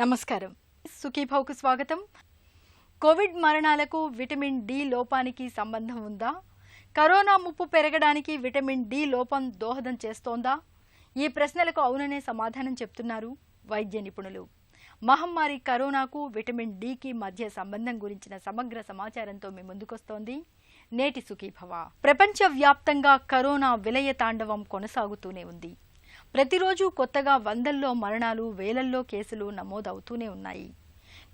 నమస్కారం. సుఖీభావ్కు స్వాగతం. కోవిడ్ మరణాలకు విటమిన్ డి లోపానికి సంబంధం ఉందా? కరోనా ముప్పు పెరగడానికి విటమిన్ డి లోపం దోహదం చేస్తోందా? ఈ ప్రశ్నలకు అవుననే సమాధానం చెప్తున్నారు వైద్య నిపుణులు. మహమ్మారి కరోనాకు విటమిన్ డికి మధ్య సంబంధం గురించిన సమగ్ర సమాచారంతో మీ ముందుకొస్తోంది నేటి సుఖీభవ. ప్రపంచవ్యాప్తంగా కరోనా విలయ తాండవం కొనసాగుతూనే ఉంది. ప్రతిరోజు కొత్తగా వందల్లో మరణాలు, వేలల్లో కేసులు నమోదవుతూనే ఉన్నాయి.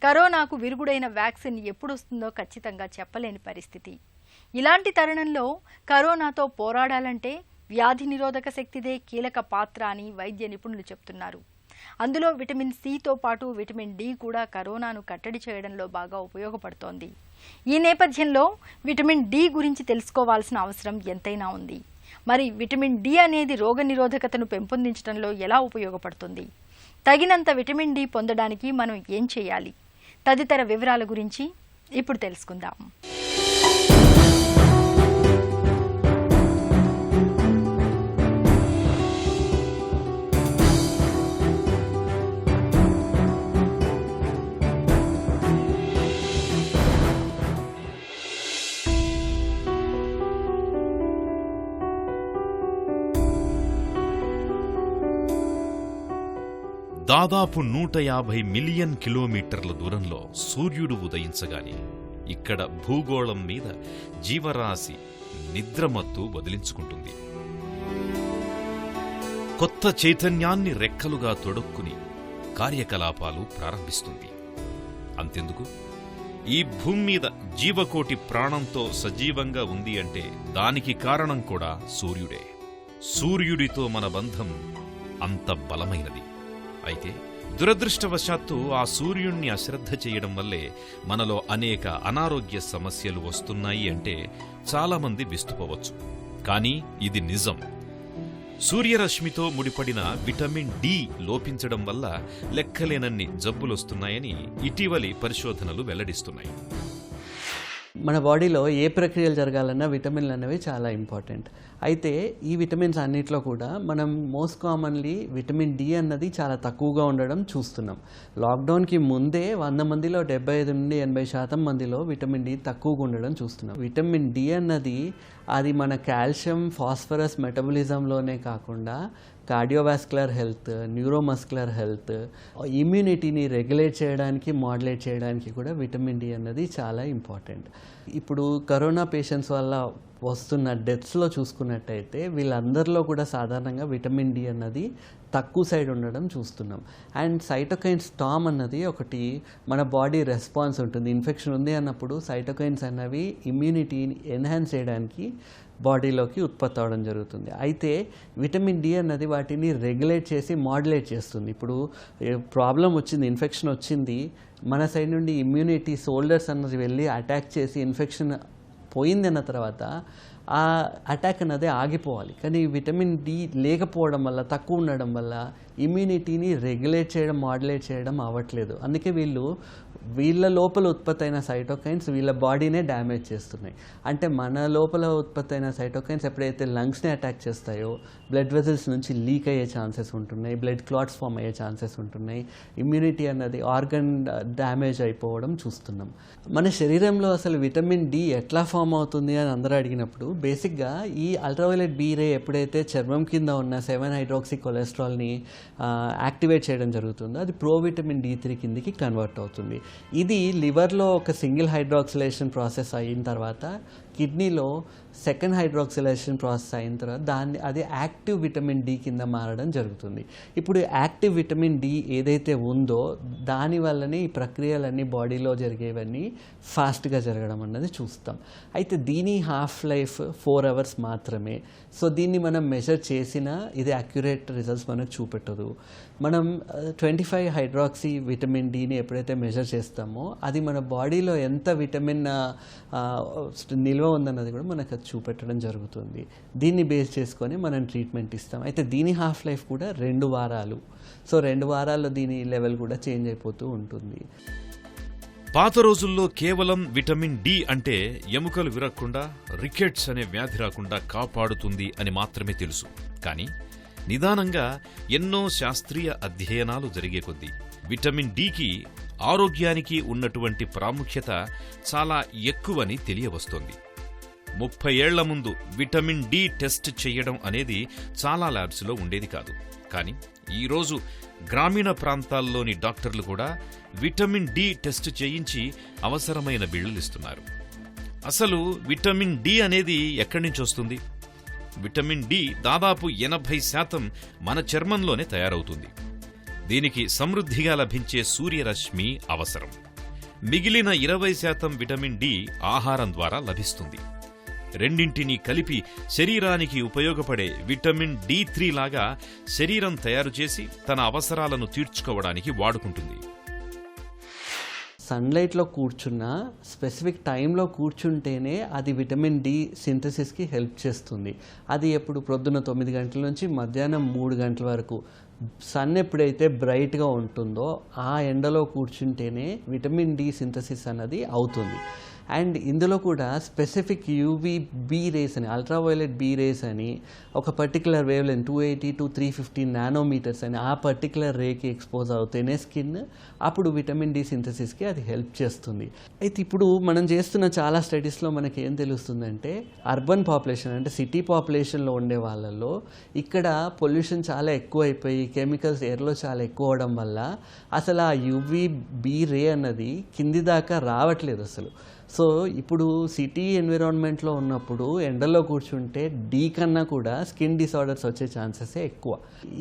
కరోనాకు విరుగుడైన వ్యాక్సిన్ ఎప్పుడొస్తుందో ఖచ్చితంగా చెప్పలేని పరిస్థితి. ఇలాంటి తరుణంలో కరోనాతో పోరాడాలంటే వ్యాధి నిరోధక శక్తిదే కీలక పాత్ర అని వైద్య నిపుణులు చెప్తున్నారు. అందులో విటమిన్ సితో పాటు విటమిన్ డి కూడా కరోనాను కట్టడి చేయడంలో బాగా ఉపయోగపడుతోంది. ఈ నేపథ్యంలో విటమిన్ డి గురించి తెలుసుకోవాల్సిన అవసరం ఎంతైనా ఉంది. మరి విటమిన్ డి అనేది రోగనిరోధకతను పెంపొందించడంలో ఎలా ఉపయోగపడుతుంది? తగినంత విటమిన్ డి పొందడానికి మనం ఏం చేయాలి? తదితర వివరాల గురించి ఇప్పుడు తెలుసుకుందాం. దాదాపు 150 మిలియన్ కిలోమీటర్ల దూరంలో సూర్యుడు ఉదయించగానే ఇక్కడ భూగోళం మీద జీవరాశి నిద్రమత్తు వదిలించుకుంటుంది. కొత్త చైతన్యాన్ని రెక్కలుగా తొడుక్కుని కార్యకలాపాలు ప్రారంభిస్తుంది. అంతెందుకు, ఈ భూమి మీద జీవకోటి ప్రాణంతో సజీవంగా ఉంది అంటే దానికి కారణం కూడా సూర్యుడే. సూర్యుడితో మన బంధం అంత బలమైనది. అయితే దురదృష్టవశాత్తు ఆ సూర్యుణ్ణి అశ్రద్ధ చేయడం వల్లే మనలో అనేక అనారోగ్య సమస్యలు వస్తున్నాయి అంటే చాలామంది విస్తుపోవచ్చు. కానీ ఇది నిజం. సూర్యరశ్మితో ముడిపడిన విటమిన్ డి లోపించడం వల్ల లెక్కలేనన్ని జబ్బులొస్తున్నాయని ఇటీవలి పరిశోధనలు వెల్లడిస్తున్నాయి. మన బాడీలో ఏ ప్రక్రియలు జరగాలన్నా విటమిన్లు అనేవి చాలా ఇంపార్టెంట్. అయితే ఈ విటమిన్స్ అన్నిట్లో కూడా మనం మోస్ట్ కామన్లీ విటమిన్ డి అన్నది చాలా తక్కువగా ఉండడం చూస్తున్నాం. లాక్డౌన్కి ముందే 100 మందిలో 75 నుండి 80% మందిలో విటమిన్ డి తక్కువగా ఉండడం చూస్తున్నాం. విటమిన్ డి అన్నది అది మన కాల్షియం, ఫాస్ఫరస్ మెటబలిజంలోనే కాకుండా కార్డియోవాస్కులర్ హెల్త్, న్యూరోమస్కులర్ హెల్త్, ఇమ్యూనిటీని రెగ్యులేట్ చేయడానికి, మాడ్యులేట్ చేయడానికి కూడా విటమిన్ డి అన్నది చాలా ఇంపార్టెంట్. ఇప్పుడు కరోనా పేషెంట్స్ వల్ల వస్తున్న డెత్స్లో చూసుకున్నట్టయితే వీళ్ళందరిలో కూడా సాధారణంగా విటమిన్ డి అన్నది తక్కువ సైడ్ ఉండడం చూస్తున్నాం. అండ్ సైటోకైన్ స్టార్మ్ అన్నది ఒకటి మన బాడీ రెస్పాన్స్ ఉంటుంది. ఇన్ఫెక్షన్ ఉంది అన్నప్పుడు సైటోకైన్స్ అన్నవి ఇమ్యూనిటీని ఎన్హాన్స్ చేయడానికి బాడీలోకి ఉత్పత్తి అవడం జరుగుతుంది. అయితే విటమిన్ డి అన్నది వాటిని రెగ్యులేట్ చేసి మాడ్యులేట్ చేస్తుంది. ఇప్పుడు ప్రాబ్లం వచ్చింది, ఇన్ఫెక్షన్ వచ్చింది, మన సైడ్ నుండి ఇమ్యూనిటీ సోల్డర్స్ అన్నది వెళ్ళి అటాక్ చేసి ఇన్ఫెక్షన్ పోయిందన్న తర్వాత ఆ అటాక్ అన్నది ఆగిపోవాలి. కానీ విటమిన్ డి లేకపోవడం వల్ల, తక్కువ ఉండడం వల్ల ఇమ్యూనిటీని రెగ్యులేట్ చేయడం, మాడ్యులేట్ చేయడం అవ్వట్లేదు. అందుకే వీళ్ళ లోపల ఉత్పత్తి అయిన సైటోకైన్స్ వీళ్ళ బాడీనే డ్యామేజ్ చేస్తున్నాయి. అంటే మన లోపల ఉత్పత్తి అయిన సైటోకైన్స్ ఎప్పుడైతే లంగ్స్ని అటాక్ చేస్తాయో బ్లడ్ వెజల్స్ నుంచి లీక్ అయ్యే ఛాన్సెస్ ఉంటున్నాయి, బ్లడ్ క్లాట్స్ ఫామ్ అయ్యే ఛాన్సెస్ ఉంటున్నాయి, ఇమ్యూనిటీ అన్నది ఆర్గన్ డ్యామేజ్ అయిపోవడం చూస్తున్నాం. మన శరీరంలో అసలు విటమిన్ డి ఎట్లా ఫామ్ అవుతుంది అని అందరూ అడిగినప్పుడు బేసిక్గా ఈ అల్ట్రావైలెట్ బీ రే ఎప్పుడైతే చర్మం కింద ఉన్న 7-హైడ్రాక్సీ కొలెస్ట్రాల్ని యాక్టివేట్ చేయడం జరుగుతుందో అది ప్రోవిటమిన్ డి3 కిందికి కన్వర్ట్ అవుతుంది. ఇది లివర్లో ఒక సింగిల్ హైడ్రాక్సిలేషన్ ప్రాసెస్ అయిన తర్వాత కిడ్నీలో సెకండ్ హైడ్రాక్సిలేషన్ ప్రాసెస్ అయిన తర్వాత అది యాక్టివ్ విటమిన్ డి కింద మారడం జరుగుతుంది. ఇప్పుడు యాక్టివ్ విటమిన్ డి ఏదైతే ఉందో దానివల్లనే ఈ ప్రక్రియలన్నీ బాడీలో జరిగేవన్నీ ఫాస్ట్గా జరగడం అన్నది చూస్తాం. అయితే దీని హాఫ్ లైఫ్ 4 hours మాత్రమే. సో దీన్ని మనం మెజర్ చేసినా ఇది అక్యురేట్ రిజల్ట్స్ మనకు చూపెట్టదు. మనం 25 హైడ్రాక్సీ విటమిన్ డిని ఎప్పుడైతే మెజర్ చేస్తామో అది మన బాడీలో ఎంత విటమిన్ నిల్వ ఉందన్నది కూడా మనకు అది చూపెట్టడం జరుగుతుంది. దీన్ని బేస్ చేసుకొని మనం ట్రీట్మెంట్ ఇస్తాం. అయితే దీని హాఫ్ లైఫ్ కూడా 2 వారాలు. సో 2 వారాల్లో దీని లెవెల్ కూడా చేంజ్ అయిపోతూ ఉంటుంది. పాత రోజుల్లో కేవలం విటమిన్ డి అంటే ఎముకలు విరగకుండా, రికెట్స్ అనే వ్యాధి రాకుండా కాపాడుతుంది అని మాత్రమే తెలుసు. కానీ నిదానంగా ఎన్నో శాస్త్రీయ అధ్యయనాలు జరిగే కొద్దీ విటమిన్ డికి ఆరోగ్యానికి ఉన్నటువంటి ప్రాముఖ్యత చాలా ఎక్కువని తెలియవస్తోంది. 30 ఏళ్ల ముందు విటమిన్ డి టెస్ట్ చేయడం అనేది చాలా ల్యాబ్స్లో ఉండేది కాదు. కానీ ఈరోజు గ్రామీణ ప్రాంతాల్లోని డాక్టర్లు కూడా విటమిన్ డి టెస్ట్ చేయించి అవసరమైన బిళ్లలిస్తున్నారు. అసలు విటమిన్ డి అనేది ఎక్కడి నుంచి వస్తుంది? విటమిన్ డి దాదాపు 80% మన చర్మంలోనే తయారవుతుంది. దీనికి సమృద్ధిగా లభించే సూర్యరశ్మి అవసరం. మిగిలిన 20% విటమిన్ డి ఆహారం ద్వారా లభిస్తుంది. రెండింటినీ కలిపి శరీరానికి ఉపయోగపడే విటమిన్ డి3 లాగా శరీరం తయారు చేసి తన అవసరాలను తీర్చుకోవడానికి వాడుకుంటుంది. సన్లైట్లో కూర్చున్న స్పెసిఫిక్ టైంలో కూర్చుంటేనే అది విటమిన్ డి సింథసిస్కి హెల్ప్ చేస్తుంది. అది ఎప్పుడు ప్రొద్దున 9 గంటల నుంచి మధ్యాహ్నం 3 గంటల వరకు సన్ ఎప్పుడైతే బ్రైట్గా ఉంటుందో ఆ ఎండలో కూర్చుంటేనే విటమిన్ డి సింథసిస్ అన్నది అవుతుంది. అండ్ ఇందులో కూడా స్పెసిఫిక్ యూవీ బీ రేస్ అని, అల్ట్రావైలెట్ బీ రేస్ అని ఒక particular wave length 280 to 350 nanometres అని ఆ పర్టికులర్ రేకి ఎక్స్పోజ్ అవుతేనే స్కిన్ అప్పుడు విటమిన్ డి సింథసిస్కి అది హెల్ప్ చేస్తుంది. అయితే ఇప్పుడు మనం చేస్తున్న చాలా స్టడీస్లో మనకి ఏం తెలుస్తుందంటే అర్బన్ పాపులేషన్ అంటే సిటీ పాపులేషన్లో ఉండే వాళ్ళల్లో ఇక్కడ పొల్యూషన్ చాలా ఎక్కువైపోయి కెమికల్స్ ఎయిర్లో చాలా ఎక్కువ అవడం వల్ల అసలు ఆ యూవీ బీ రే అన్నది కింది దాకా రావట్లేదు అసలు. సో ఇప్పుడు సిటీ ఎన్విరాన్మెంట్లో ఉన్నప్పుడు ఎండలో కూర్చుంటే డీ కన్నా కూడా స్కిన్ డిసార్డర్స్ వచ్చే ఛాన్సెసే ఎక్కువ.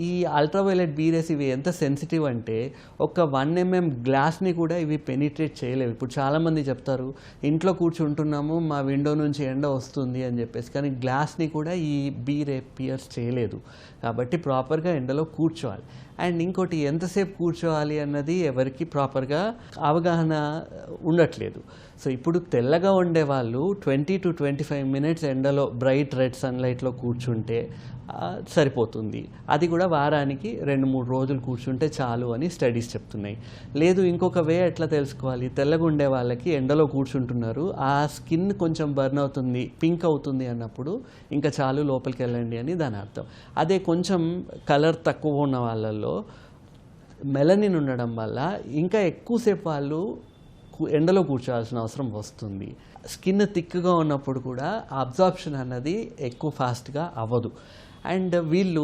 ఈ అల్ట్రావైలెట్ బీ రేస్ ఇవి ఎంత సెన్సిటివ్ అంటే ఒక 1 mm గ్లాస్ని కూడా ఇవి పెనిట్రేట్ చేయలేవు. ఇప్పుడు చాలామంది చెప్తారు ఇంట్లో కూర్చుంటున్నాము మా విండో నుంచి ఎండ వస్తుంది అని చెప్పేసి, కానీ గ్లాస్ని కూడా ఈ బీ రే పియర్స్ చేయలేదు. కాబట్టి ప్రాపర్గా ఎండలో కూర్చోవాలి. అండ్ ఇంకోటి ఎంతసేపు కూర్చోవాలి అన్నది ఎవరికి ప్రాపర్గా అవగాహన ఉండట్లేదు. సో ఇప్పుడు తెల్లగా ఉండే వాళ్ళు 20 to 25 minutes ఎండలో బ్రైట్ రెడ్ సన్లైట్లో కూర్చుంటే సరిపోతుంది. అది కూడా వారానికి 2-3 రోజులు కూర్చుంటే చాలు అని స్టడీస్ చెప్తున్నాయి. లేదు ఇంకొక వే ఎట్లా తెలుసుకోవాలి, తెల్లగా ఉండే వాళ్ళకి ఎండలో కూర్చుంటున్నారు ఆ స్కిన్ కొంచెం బర్న్ అవుతుంది పింక్ అవుతుంది అన్నప్పుడు ఇంకా చాలు లోపలికి వెళ్ళండి అని దాని అర్థం. అదే కొంచెం కలర్ తక్కువ ఉన్న వాళ్ళల్లో మెలనిన్ ఉండడం వల్ల ఇంకా ఎక్కువసేపు వాళ్ళు ఎండలో కూర్చోవాల్సిన అవసరం వస్తుంది. స్కిన్ థిక్గా ఉన్నప్పుడు కూడా అబ్జార్ప్షన్ అన్నది ఎక్కువ ఫాస్ట్గా అవ్వదు. అండ్ వీళ్ళు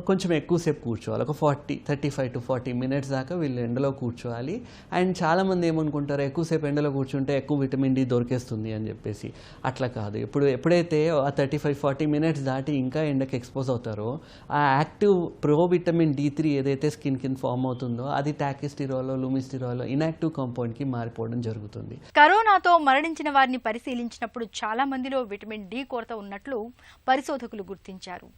కొంచెం ఎక్కువసేపు కూర్చోవాలి, ఒక 35 to 40 minutes దాకా వీళ్ళు ఎండలో కూర్చోవాలి. అండ్ చాలామంది ఏమనుకుంటారు ఎక్కువసేపు ఎండలో కూర్చుంటే ఎక్కువ విటమిన్ డి దొరికేస్తుంది అని చెప్పేసి. అట్లా కాదు. ఎప్పుడైతే ఆ 35-40 minutes దాటి ఇంకా ఎండకి ఎక్స్పోజ్ అవుతారో ఆ యాక్టివ్ ప్రో విటమిన్ డి3 ఏదైతే స్కిన్ కింద ఫామ్ అవుతుందో అది టాకిస్టిరాలో లూమిస్టిరాలో ఇన్యాక్టివ్ కాంపౌండ్కి మారిపోవడం జరుగుతుంది. కరోనాతో మరణించిన వారిని పరిశీలించినప్పుడు చాలా మందిలో విటమిన్ డి కొరత ఉన్నట్లు పరిశోధకులు గుర్తించారు.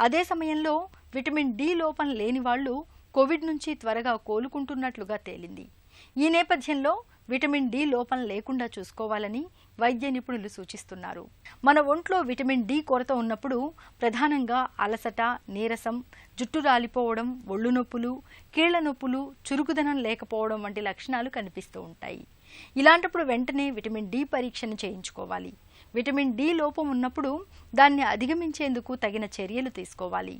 అదే సమయంలో విటమిన్ డి లోపం లేని వాళ్లు కోవిడ్ నుంచి త్వరగా కోలుకుంటున్నట్లుగా తేలింది. ఈ నేపథ్యంలో విటమిన్ డి లోపం లేకుండా చూసుకోవాలని వైద్య నిపుణులు సూచిస్తున్నారు. మన ఒంట్లో విటమిన్ డి కొరత ఉన్నప్పుడు ప్రధానంగా అలసట, నీరసం, జుట్టు రాలిపోవడం, ఒళ్ళు నొప్పులు, కీళ్ల నొప్పులు, చురుకుదనం లేకపోవడం వంటి లక్షణాలు కనిపిస్తూ ఉంటాయి. ఇలాంటప్పుడు వెంటనే విటమిన్ డి పరీక్షను చేయించుకోవాలి. విటమిన్ డి లోపం ఉన్నప్పుడు దాన్ని అధిగమించేందుకు తగిన చర్యలు తీసుకోవాలి.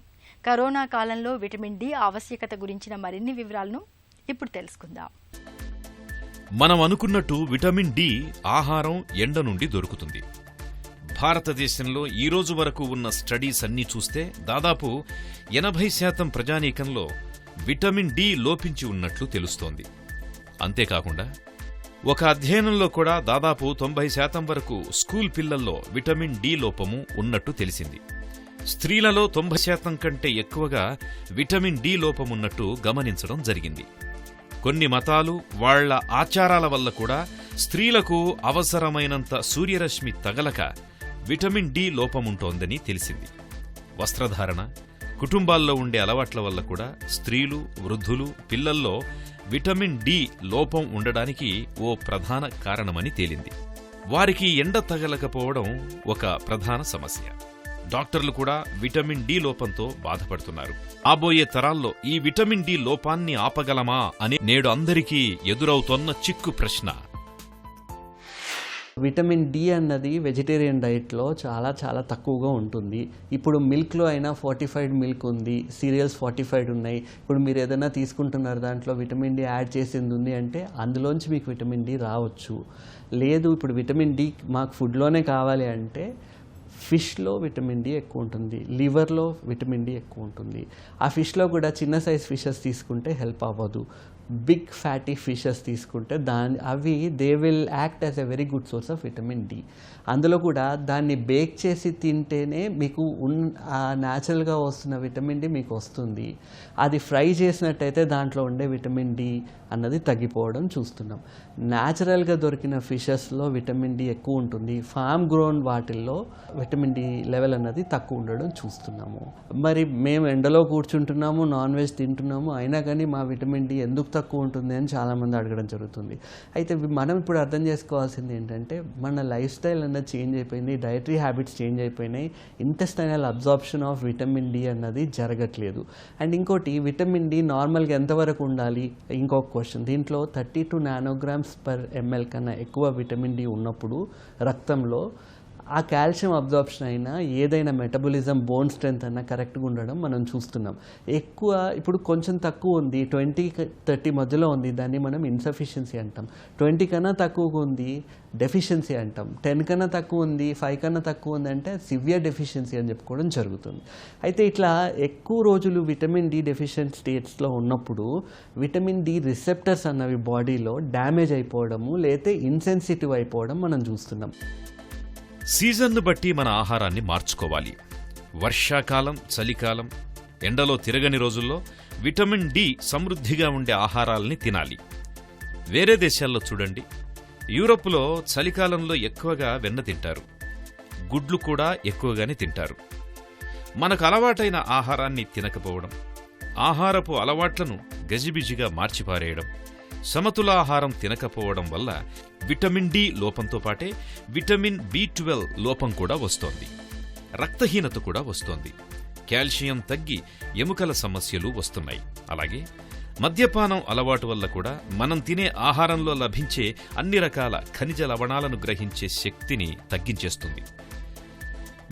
కరోనా కాలంలో విటమిన్ డి ఆవశ్యకత గురించిన మరిన్ని వివరాలను ఇప్పుడు తెలుసుకుందాం. మనం అనుకున్నట్టు విటమిన్ డి ఆహారం, ఎండ నుండి దొరుకుతుంది. భారతదేశంలో ఈ రోజు వరకు ఉన్న స్టడీస్ అన్నీ చూస్తే దాదాపు 80% ప్రజానీకంలో విటమిన్ డి లోపించి ఉన్నట్లు తెలుస్తోంది. అంతేకాకుండా ఒక అధ్యయనంలో కూడా దాదాపు 90% వరకు స్కూల్ పిల్లల్లో విటమిన్ డి లోపము ఉన్నట్టు తెలిసింది. స్త్రీలలో 90% కంటే ఎక్కువగా విటమిన్ డి లోపమున్నట్టు గమనించడం జరిగింది. కొన్ని మతాలు వాళ్ల ఆచారాల వల్ల కూడా స్త్రీలకు అవసరమైనంత సూర్యరశ్మి తగలక విటమిన్ డి లోపముంటోందని తెలిసింది. వస్త్రధారణ, కుటుంబాల్లో ఉండే అలవాట్ల వల్ల కూడా స్త్రీలు, వృద్ధులు, పిల్లల్లో విటమిన్ డి లోపం ఉండడానికి ఓ ప్రధాన కారణమని తేలింది. వారికి ఎండ తగలకపోవడం ఒక ప్రధాన సమస్య. డాక్టర్లు కూడా విటమిన్ డి లోపంతో బాధపడుతున్నారు. రాబోయే తరాల్లో ఈ విటమిన్ డి లోపాన్ని ఆపగలమా అని నేడు అందరికీ ఎదురవుతోన్న చిక్కు ప్రశ్న. విటమిన్ డి అన్నది వెజిటేరియన్ డైట్లో చాలా చాలా తక్కువగా ఉంటుంది. ఇప్పుడు మిల్క్లో అయినా ఫోర్టిఫైడ్ మిల్క్ ఉంది, సీరియల్స్ ఫోర్టిఫైడ్ ఉన్నాయి. ఇప్పుడు మీరు ఏదైనా తీసుకుంటున్నారు దాంట్లో విటమిన్ డి యాడ్ చేసింది ఉంది అంటే అందులోంచి మీకు విటమిన్ డి రావచ్చు. లేదు ఇప్పుడు విటమిన్ డి మాకు ఫుడ్లోనే కావాలి అంటే ఫిష్లో విటమిన్ డి ఎక్కువ ఉంటుంది, లివర్లో విటమిన్ డి ఎక్కువ ఉంటుంది. ఆ ఫిష్లో కూడా చిన్న సైజ్ ఫిషెస్ తీసుకుంటే హెల్ప్ అవ్వదు. బిగ్ ఫ్యాటీ ఫిషెస్ తీసుకుంటే అవి they will act as a very good source of vitamin D. అందులో కూడా దాన్ని బేక్ చేసి తింటేనే మీకు న్యాచురల్గా వస్తున్న విటమిన్ డి మీకు వస్తుంది. అది ఫ్రై చేసినట్టయితే దాంట్లో ఉండే విటమిన్ డి అన్నది తగ్గిపోవడం చూస్తున్నాం. న్యాచురల్గా దొరికిన ఫిషెస్లో విటమిన్ డి ఎక్కువ ఉంటుంది, ఫామ్ గ్రోన్ వాటిల్లో విటమిన్ డి లెవెల్ అన్నది తక్కువ ఉండడం చూస్తున్నాము. మరి మేము ఎండలో కూర్చుంటున్నాము, నాన్ వెజ్ తింటున్నాము, అయినా కానీ మా విటమిన్ డి ఎందుకు తక్కువ ఉంటుంది అని చాలామంది అడగడం జరుగుతుంది. అయితే మనం ఇప్పుడు అర్థం చేసుకోవాల్సింది ఏంటంటే మన లైఫ్ స్టైల్ అన్నది చేంజ్ అయిపోయింది, డైటరీ హ్యాబిట్స్ చేంజ్ అయిపోయినాయి, intestinal absorption of vitamin D అన్నది జరగట్లేదు. అండ్ ఇంకోటి విటమిన్ డి నార్మల్గా ఎంతవరకు ఉండాలి ఇంకొక క్వశ్చన్. దీంట్లో 32 నానోగ్రామ్స్ పర్ ఎంఎల్ కన్నా ఎక్కువ విటమిన్ డి ఉన్నప్పుడు రక్తంలో ఆ కాల్షియం అబ్జార్ప్షన్ అయినా ఏదైనా మెటబాలిజం బోన్ స్ట్రెంత్ అయినా కరెక్ట్గా ఉండడం మనం చూస్తున్నాం. ఎక్కువ ఇప్పుడు కొంచెం తక్కువ ఉంది, 20-30 మధ్యలో ఉంది, దాన్ని మనం ఇన్సఫిషియన్సీ అంటాం. 20 కన్నా తక్కువగా ఉంది డెఫిషియన్సీ అంటాం. 10 కన్నా తక్కువ ఉంది, 5 కన్నా తక్కువ ఉంది అంటే సివియర్ డెఫిషియన్సీ అని చెప్పుకోవడం జరుగుతుంది. అయితే ఇట్లా ఎక్కువ రోజులు విటమిన్ డి డెఫిషియెంట్ స్టేట్స్లో ఉన్నప్పుడు విటమిన్ డి రిసెప్టర్స్ అన్నవి బాడీలో డ్యామేజ్ అయిపోవడము లేతే ఇన్సెన్సిటివ్ అయిపోవడం మనం చూస్తున్నాం. సీజన్ను బట్టి మన ఆహారాన్ని మార్చుకోవాలి. వర్షాకాలం, చలికాలం, ఎండలో తిరగని రోజుల్లో విటమిన్ డి సమృద్ధిగా ఉండే ఆహారాల్ని తినాలి. వేరే దేశాల్లో చూడండి, యూరప్లో చలికాలంలో ఎక్కువగా వెన్న తింటారు, గుడ్లు కూడా ఎక్కువగానే తింటారు. మనకు అలవాటైన ఆహారాన్ని తినకపోవడం, ఆహారపు అలవాట్లను గజిబిజిగా మార్చిపారేయడం, సమతులాహారం తినకపోవడం వల్ల విటమిన్ డి లోపంతో పాటే విటమిన్ బి12 లోపం కూడా వస్తోంది. రక్తహీనత కూడా వస్తోంది. కాల్షియం తగ్గి ఎముకల సమస్యలు వస్తున్నాయి. అలాగే మద్యపానం అలవాటు వల్ల కూడా మనం తినే ఆహారంలో లభించే అన్ని రకాల ఖనిజ లవణాలను గ్రహించే శక్తిని తగ్గించేస్తుంది.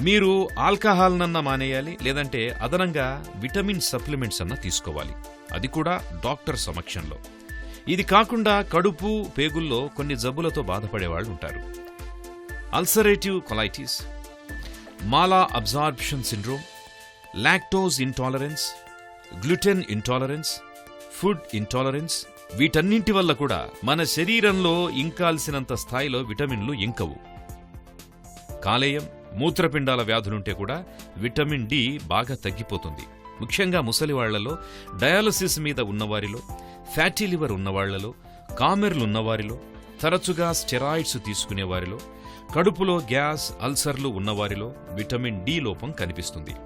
మీరు ఆల్కహాల్నన్నా మానేయాలి, లేదంటే అదనంగా విటమిన్ సప్లిమెంట్స్ అన్నా తీసుకోవాలి, అది కూడా డాక్టర్ సమక్షంలో. ఇది కాకుండా కడుపు, పేగుల్లో కొన్ని జబ్బులతో బాధపడేవాళ్లు ఉంటారు. అల్సరేటివ్ కొలైటిస్, మాలా absorption syndrome, lactose intolerance, gluten intolerance, food intolerance, వీటన్నింటి వల్ల కూడా మన శరీరంలో ఇంకాల్సినంత స్థాయిలో విటమిన్లు ఇంకవు. కాలేయం, మూత్రపిండాల వ్యాధులుంటే కూడా విటమిన్ డి బాగా తగ్గిపోతుంది. ముఖ్యంగా ముసలివాళ్లలో, డయాలసిస్ మీద ఉన్నవారిలో, ఫ్యాటీ లివర్ ఉన్నవాళ్లలో, కామెర్లున్నవారిలో, తరచుగా స్టెరాయిడ్స్ తీసుకునేవారిలో, కడుపులో గ్యాస్, అల్సర్లు ఉన్నవారిలో విటమిన్ డి లోపం కనిపిస్తుంది.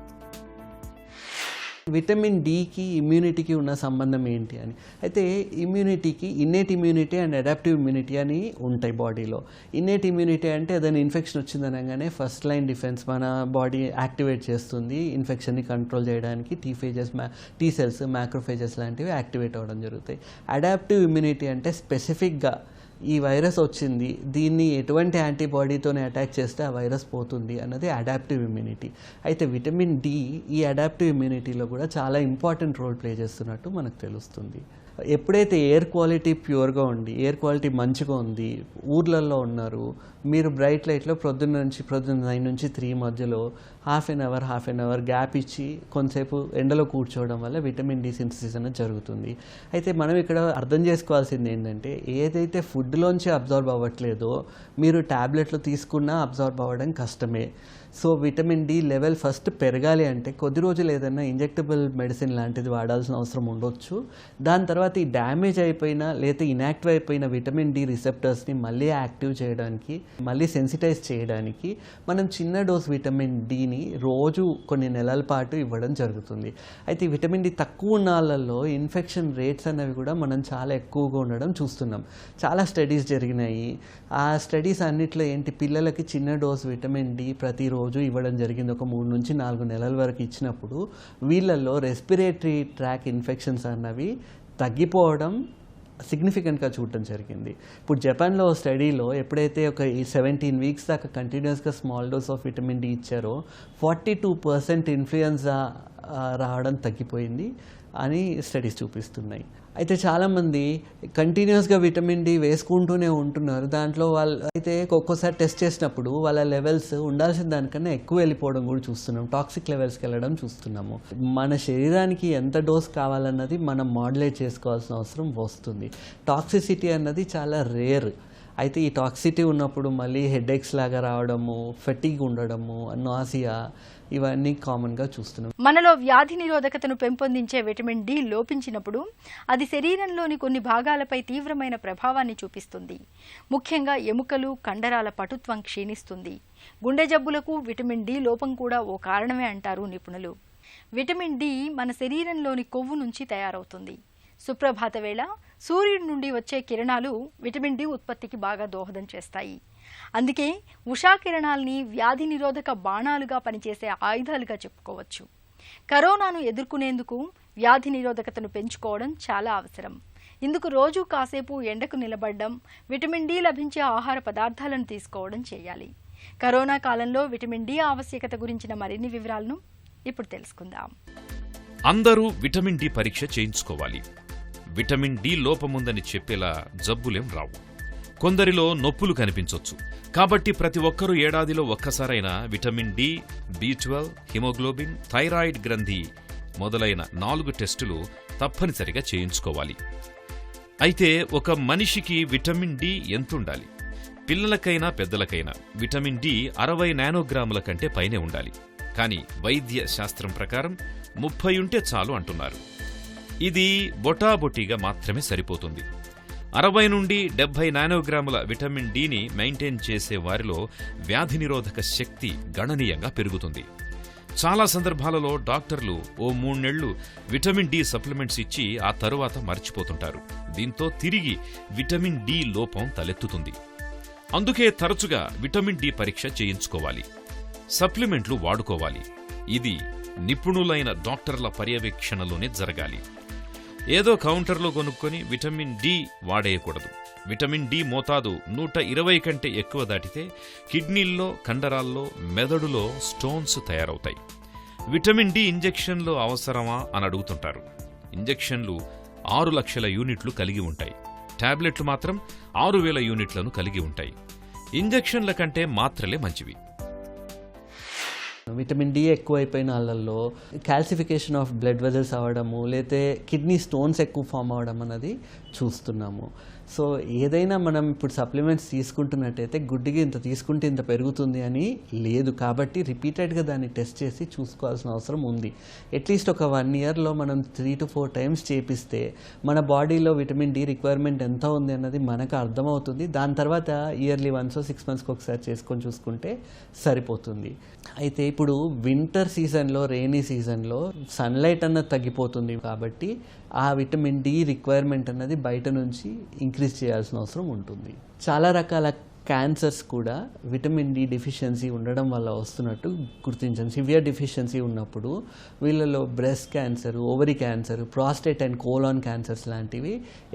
విటమిన్ డికి ఇమ్యూనిటీకి ఉన్న సంబంధం ఏంటి అని అయితే ఇమ్యూనిటీకి innate immunity and adaptive immunity అని ఉంటాయి బాడీలో. ఇన్నేట్ ఇమ్యూనిటీ అంటే ఏదైనా ఇన్ఫెక్షన్ వచ్చిందనగానే ఫస్ట్ లైన్ డిఫెన్స్ మన బాడీ యాక్టివేట్ చేస్తుంది ఇన్ఫెక్షన్ని కంట్రోల్ చేయడానికి. టీ సెల్స్, మ్యాక్రోఫేజెస్ లాంటివి యాక్టివేట్ అవ్వడం జరుగుతాయి. అడాప్టివ్ ఇమ్యూనిటీ అంటే స్పెసిఫిక్గా ఈ వైరస్ వచ్చింది, దీన్ని ఎటువంటి యాంటీబాడీతోనే అటాక్ చేస్తే ఆ వైరస్ పోతుంది అన్నది అడాప్టివ్ ఇమ్యూనిటీ. అయితే విటమిన్ డి ఈ అడాప్టివ్ ఇమ్యూనిటీలో కూడా చాలా ఇంపార్టెంట్ రోల్ ప్లే చేస్తున్నట్టు మనకు తెలుస్తుంది. ఎప్పుడైతే ఎయిర్ క్వాలిటీ ప్యూర్గా ఉండి, ఎయిర్ క్వాలిటీ మంచిగా ఉంది, ఊర్లలో ఉన్నారు, మీరు బ్రైట్ లైట్లో పొద్దున్న 9 నుంచి 3 మధ్యలో హాఫ్ ఎన్ అవర్ గ్యాప్ ఇచ్చి కొంతసేపు ఎండలో కూర్చోవడం వల్ల విటమిన్ డి సింథసిస్ అనేది జరుగుతుంది. అయితే మనం ఇక్కడ అర్థం చేసుకోవాల్సింది ఏంటంటే ఏదైతే ఫుడ్లోంచి అబ్జార్బ్ అవ్వట్లేదో మీరు ట్యాబ్లెట్లు తీసుకున్నా అబ్జార్బ్ అవ్వడం కష్టమే. So vitamin D level first పెరగాలి అంటే కొద్ది రోజులు ఏదైనా ఇంజెక్టబుల్ మెడిసిన్ లాంటిది వాడాల్సిన అవసరం ఉండొచ్చు. దాని తర్వాత ఈ డ్యామేజ్ అయిపోయిన లేదా ఇన్యాక్టివ్ అయిపోయిన విటమిన్ డి రిసెప్టర్స్ని మళ్ళీ యాక్టివ్ చేయడానికి, మళ్ళీ సెన్సిటైజ్ చేయడానికి మనం చిన్న డోస్ విటమిన్ డిని రోజు కొన్ని నెలల పాటు ఇవ్వడం జరుగుతుంది. అయితే విటమిన్ డి తక్కువ ఉన్న వాళ్ళల్లో ఇన్ఫెక్షన్ రేట్స్ అనేవి కూడా మనం చాలా ఎక్కువగా ఉండడం చూస్తున్నాం. చాలా స్టడీస్ జరిగినాయి. ఆ స్టడీస్ అన్నిట్లో ఏంటి, పిల్లలకి చిన్న డోస్ విటమిన్ డి ప్రతిరోజు ఇవ్వడం జరిగింది. ఒక 3 నుంచి 4 నెలల వరకు ఇచ్చినప్పుడు వీళ్ళల్లో రెస్పిరేటరీ ట్రాక్ ఇన్ఫెక్షన్స్ అన్నవి తగ్గిపోవడం సిగ్నిఫికెంట్గా చూడటం జరిగింది. ఇప్పుడు జపాన్లో స్టడీలో ఎప్పుడైతే ఒక 17 వీక్స్ దాకా కంటిన్యూస్గా small dose of vitamin D ఇచ్చారో 42% ఇన్ఫ్లుయెన్జా రావడం తగ్గిపోయింది అని స్టడీస్ చూపిస్తున్నాయి. అయితే చాలామంది కంటిన్యూస్గా విటమిన్ డి వేసుకుంటూనే ఉంటున్నారు. దాంట్లో వాళ్ళు అయితే ఒక్కోసారి టెస్ట్ చేసినప్పుడు వాళ్ళ లెవెల్స్ ఉండాల్సిన దానికన్నా ఎక్కువ వెళ్ళిపోవడం కూడా చూస్తున్నాం. టాక్సిక్ లెవెల్స్కి వెళ్ళడం చూస్తున్నాము. మన శరీరానికి ఎంత డోస్ కావాలన్నది మనం మాడ్యులేట్ చేసుకోవాల్సిన అవసరం వస్తుంది. టాక్సిసిటీ అన్నది చాలా రేర్. అయితే ఈ టాక్సిటీ ఉన్నప్పుడు మళ్ళీ హెడేక్స్ లాగా రావడము, ఫెటీగ్ ఉండడము, నాసియా ఇవన్నీ కామన్గా చూస్తున్నాం. మనలో వ్యాధి నిరోధకతను పెంపొందించే విటమిన్ డి లోపించినప్పుడు అది శరీరంలోని కొన్ని భాగాలపై తీవ్రమైన ప్రభావాన్ని చూపిస్తుంది. ముఖ్యంగా ఎముకలు, కండరాల పటుత్వం క్షీణిస్తుంది. గుండె జబ్బులకు విటమిన్ డి లోపం కూడా ఓ కారణమే అంటారు నిపుణులు. విటమిన్ డి మన శరీరంలోని కొవ్వు నుంచి తయారవుతుంది. సుప్రభాత వేళ సూర్యుడి నుండి వచ్చే కిరణాలు విటమిన్ డి ఉత్పత్తికి బాగా దోహదం చేస్తాయి. అందుకే ఉషా కిరణాల్ని వ్యాధి నిరోధక బాణాలుగా పనిచేసే ఆయుధాలుగా చెప్పుకోవచ్చు. కరోనాను ఎదుర్కొనేందుకు వ్యాధి నిరోధకతను పెంచుకోవడం చాలా అవసరం. ఇందుకు రోజు కాసేపు ఎండకు నిలబడడం, విటమిన్ డి లభించే ఆహార పదార్థాలను తీసుకోవడం చేయాలి. కరోనా కాలంలో విటమిన్ డి ఆవశ్యకత గురించిన మరిన్ని వివరాలను ఇప్పుడు తెలుసుకుందాం. అందరూ విటమిన్ డి పరీక్ష చేయించుకోవాలి. విటమిన్ డి లోపముందని చెప్పేలా జబ్బులేం రావు. కొందరిలో నొప్పులు కనిపించొచ్చు. కాబట్టి ప్రతి ఒక్కరూ ఏడాదిలో ఒక్కసారైనా vitamin D, B12, haemoglobin, thyroid గ్రంథి మొదలైన 4 టెస్టులు తప్పనిసరిగా చేయించుకోవాలి. అయితే ఒక మనిషికి విటమిన్ డి ఎంతుండాలి? పిల్లలకైనా పెద్దలకైనా విటమిన్ డి 60 నానోగ్రాముల కంటే పైనే ఉండాలి. కానీ వైద్య శాస్త్రం ప్రకారం 30 ఉంటే చాలు అంటున్నారు. ఇది బొటాబొటీగా మాత్రమే సరిపోతుంది. 60 నుండి 70 నానోగ్రాముల విటమిన్ డిని మెయింటైన్ చేసే వారిలో వ్యాధి నిరోధక శక్తి గణనీయంగా పెరుగుతుంది. చాలా సందర్భాలలో డాక్టర్లు ఓ 3 నెలలు విటమిన్ డి సప్లిమెంట్స్ ఇచ్చి ఆ తరువాత మర్చిపోతుంటారు. దీంతో తిరిగి విటమిన్ డి లోపం తలెత్తుతుంది. అందుకే తరచుగా విటమిన్ డి పరీక్ష చేయించుకోవాలి. సప్లిమెంట్లు వాడుకోవాలి. ఇది నిపుణులైన డాక్టర్ల పర్యవేక్షణలోనే జరగాలి. ఏదో కౌంటర్లో కొనుక్కొని విటమిన్ డి వాడేయకూడదు. విటమిన్ డి మోతాదు 120 కంటే ఎక్కువ దాటితే కిడ్నీల్లో, కండరాల్లో, మెదడులో స్టోన్స్ తయారవుతాయి. విటమిన్ డి ఇంజెక్షన్లు అవసరమా అని అడుగుతుంటారు. ఇంజెక్షన్లు 6 లక్షల యూనిట్లు కలిగి ఉంటాయి. టాబ్లెట్లు మాత్రం 6,000 యూనిట్లను కలిగి ఉంటాయి. ఇంజెక్షన్ల కంటే మాత్రలే మంచివి. విటమిన్ డి ఎక్కువైపోయిన వాళ్ళల్లో క్యాల్సిఫికేషన్ ఆఫ్ బ్లడ్ వెజల్స్ అవ్వడము, లేతే కిడ్నీ స్టోన్స్ ఎక్కువ ఫామ్ అవ్వడం అన్నది చూస్తున్నాము. సో ఏదైనా మనం ఇప్పుడు సప్లిమెంట్స్ తీసుకుంటున్నట్టయితే గుడ్డిగా ఇంత తీసుకుంటే ఇంత పెరుగుతుంది అని లేదు. కాబట్టి రిపీటెడ్గా దాన్ని టెస్ట్ చేసి చూసుకోవాల్సిన అవసరం ఉంది. అట్లీస్ట్ ఒక 1 ఇయర్లో మనం 3 to 4 టైమ్స్ చేపిస్తే మన బాడీలో విటమిన్ డి రిక్వైర్మెంట్ ఎంత ఉంది అన్నది మనకు అర్థమవుతుంది. దాని తర్వాత ఇయర్లీ 1 or 6 monthsకి ఒకసారి చేసుకొని చూసుకుంటే సరిపోతుంది. అయితే ఇప్పుడు వింటర్ సీజన్లో, రెయినీ సీజన్లో సన్లైట్ అన్నది తగ్గిపోతుంది. కాబట్టి ఆ విటమిన్ డి రిక్వైర్మెంట్ అన్నది బయట నుంచి ఇంక్రీజ్ చేయాల్సిన అవసరం ఉంటుంది. చాలా రకాల క్యాన్సర్స్ కూడా విటమిన్ డి డెఫిషియన్సీ ఉండడం వల్ల వస్తున్నట్టు గుర్తించాం. సివియర్ డెఫిషియన్సీ ఉన్నప్పుడు వీళ్ళలో breast cancer, ovary cancer, prostate and colon cancers లాంటివి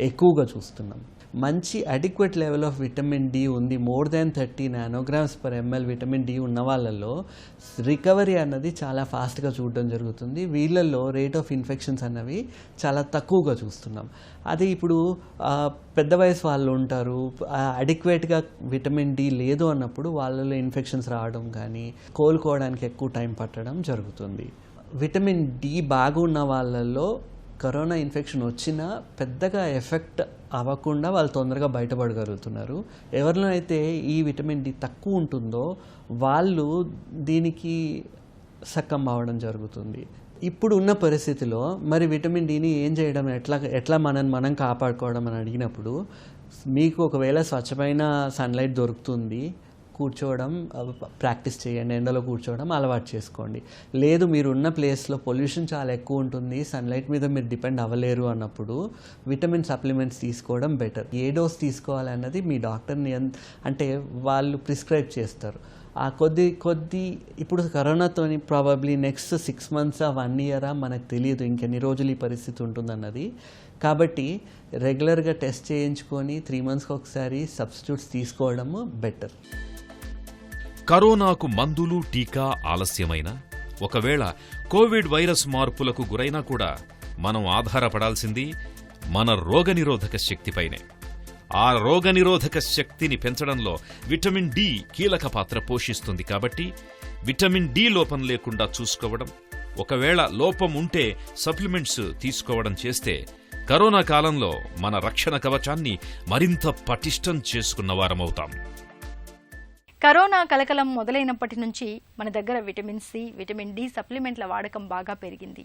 ఎక్కువగా చూస్తున్నాం. మంచి adequate level of vitamin D ఉంది, more than 30 nanograms/ml vitamin D ఉన్న వాళ్ళల్లో రికవరీ అన్నది చాలా ఫాస్ట్గా చూడడం జరుగుతుంది. వీళ్ళల్లో రేట్ ఆఫ్ ఇన్ఫెక్షన్స్ అన్నవి చాలా తక్కువగా చూస్తున్నాం. అది ఇప్పుడు పెద్ద వయసు వాళ్ళు ఉంటారు, అడిక్వేట్గా విటమిన్ డి లేదు అన్నప్పుడు వాళ్ళలో ఇన్ఫెక్షన్స్ రావడం కానీ కోలుకోవడానికి ఎక్కువ టైం పట్టడం జరుగుతుంది. విటమిన్ డి బాగా ఉన్న వాళ్ళల్లో కరోనా ఇన్ఫెక్షన్ వచ్చినా పెద్దగా ఎఫెక్ట్ అవ్వకుండా వాళ్ళు తొందరగా బయటపడగలుగుతున్నారు. ఎవరిలో అయితే ఈ విటమిన్ డి తక్కువ ఉంటుందో వాళ్ళు దీనికి సక్కం అవ్వడం జరుగుతుంది. ఇప్పుడు ఉన్న పరిస్థితిలో మరి విటమిన్ డిని ఏం చేయడం, ఎట్లా మనం కాపాడుకోవడం అని అడిగినప్పుడు మీకు ఒకవేళ స్వచ్ఛమైన సన్లైట్ దొరుకుతుంది, కూర్చోవడం ప్రాక్టీస్ చేయండి, ఎండలో కూర్చోవడం అలవాటు చేసుకోండి. లేదు మీరు ఉన్న ప్లేస్లో పొల్యూషన్ చాలా ఎక్కువ ఉంటుంది, సన్లైట్ మీద మీరు డిపెండ్ అవ్వలేరు అన్నప్పుడు విటమిన్ సప్లిమెంట్స్ తీసుకోవడం బెటర్. ఏ డోస్ తీసుకోవాలన్నది మీ డాక్టర్ని అంటే వాళ్ళు ప్రిస్క్రైబ్ చేస్తారు. ఆ కొద్ది ఇప్పుడు కరోనాతోని ప్రాబబ్లీ నెక్స్ట్ 6 months 1 year మనకు తెలియదు ఇంకెన్ని రోజులు ఈ పరిస్థితి ఉంటుందన్నది. కాబట్టి రెగ్యులర్గా టెస్ట్ చేయించుకొని 3 monthsకి ఒకసారి సబ్స్టిట్యూట్స్ తీసుకోవడము బెటర్. కరోనాకు మందులు, టీకా ఆలస్యమైన, ఒకవేళ కోవిడ్ వైరస్ మార్పులకు గురైనా కూడా మనం ఆధారపడాల్సింది మన రోగనిరోధక శక్తిపైనే. ఆ రోగనిరోధక శక్తిని పెంచడంలో విటమిన్ డి కీలక పాత్ర పోషిస్తుంది. కాబట్టి విటమిన్ డి లోపం లేకుండా చూసుకోవడం, ఒకవేళ లోపం ఉంటే సప్లిమెంట్స్ తీసుకోవడం చేస్తే కరోనా కాలంలో మన రక్షణ కవచాన్ని మరింత పటిష్టం చేసుకున్నవారమవుతాం. కరోనా కలకలం మొదలైనప్పటి నుంచి మన దగ్గర విటమిన్ సి, విటమిన్ డి సప్లిమెంట్ల వాడకం బాగా పెరిగింది.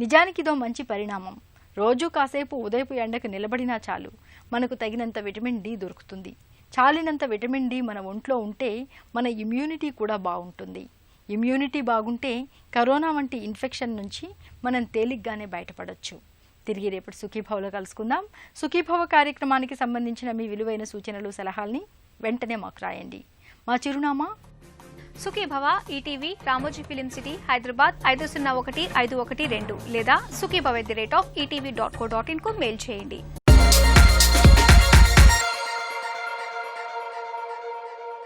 నిజానికి ఇదో మంచి పరిణామం. రోజు కాసేపు ఉదయపు ఎండకు నిలబడినా చాలు మనకు తగినంత విటమిన్ డి దొరుకుతుంది. చాలినంత విటమిన్ డి మన ఒంట్లో ఉంటే మన ఇమ్యూనిటీ కూడా బాగుంటుంది. ఇమ్యూనిటీ బాగుంటే కరోనా వంటి ఇన్ఫెక్షన్ నుంచి మనం తేలిగ్గానే బయటపడొచ్చు. తిరిగి రేపటి సుఖీభవలో కలుసుకుందాం. సుఖీభవ కార్యక్రమానికి సంబంధించిన మీ విలువైన సూచనలు, సలహాల్ని వెంటనే మాకు రాయండి. మా చిరునామా Sukhibhava, ETV, Ramoji film city, Hyderabad 501512 లేదా sukhibhav@etv.co.in కు మెయిల్ చేయండి.